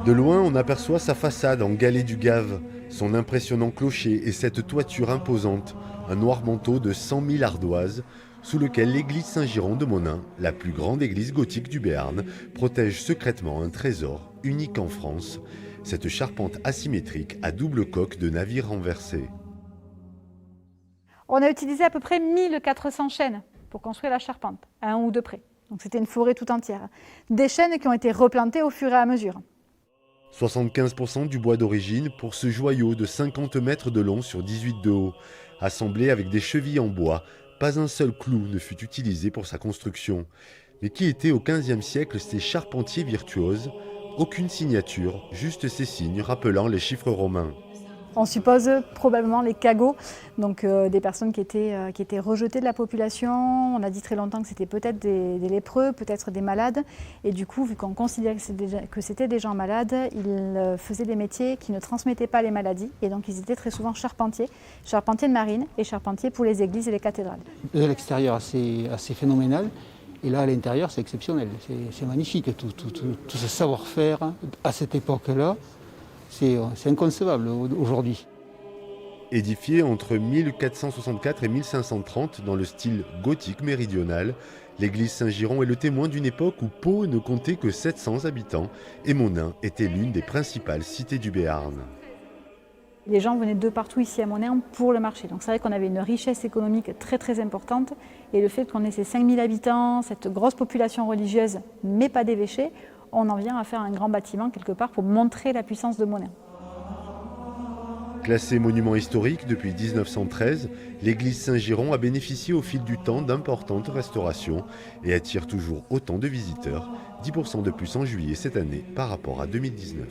De loin, on aperçoit sa façade en galets du Gave, son impressionnant clocher et cette toiture imposante, un noir manteau de 100 000 ardoises, sous lequel l'église Saint-Giron de Monin, la plus grande église gothique du Béarn, protège secrètement un trésor unique en France, cette charpente asymétrique à double coque de navire renversé. On a utilisé à peu près 1400 chênes pour construire la charpente, à un ou deux près. Donc c'était une forêt tout entière. Des chênes qui ont été replantés au fur et à mesure. 75% du bois d'origine pour ce joyau de 50 mètres de long sur 18 de haut, assemblé avec des chevilles en bois. Pas un seul clou ne fut utilisé pour sa construction. Mais qui étaient au XVe siècle ces charpentiers virtuoses? Aucune signature, juste ces signes rappelant les chiffres romains. On suppose probablement les cagots, donc des personnes qui étaient rejetées de la population. On a dit très longtemps que c'était peut-être des lépreux, peut-être des malades. Et du coup, vu qu'on considérait que c'était des gens malades, ils faisaient des métiers qui ne transmettaient pas les maladies. Et donc ils étaient très souvent charpentiers de marine et charpentiers pour les églises et les cathédrales. De l'extérieur, assez phénoménal. Et là, à l'intérieur, c'est exceptionnel. C'est magnifique, tout ce savoir-faire à cette époque-là. C'est inconcevable aujourd'hui. Édifié entre 1464 et 1530 dans le style gothique méridional, l'église Saint-Giron est le témoin d'une époque où Pau ne comptait que 700 habitants et Monin était l'une des principales cités du Béarn. Les gens venaient de partout ici à Monin pour le marché. Donc c'est vrai qu'on avait une richesse économique très très importante. Et le fait qu'on ait ces 5000 habitants, cette grosse population religieuse, mais pas d'évêchés, on en vient à faire un grand bâtiment quelque part pour montrer la puissance de Monin. Classée monument historique depuis 1913, l'église Saint-Giron a bénéficié au fil du temps d'importantes restaurations et attire toujours autant de visiteurs, 10% de plus en juillet cette année par rapport à 2019.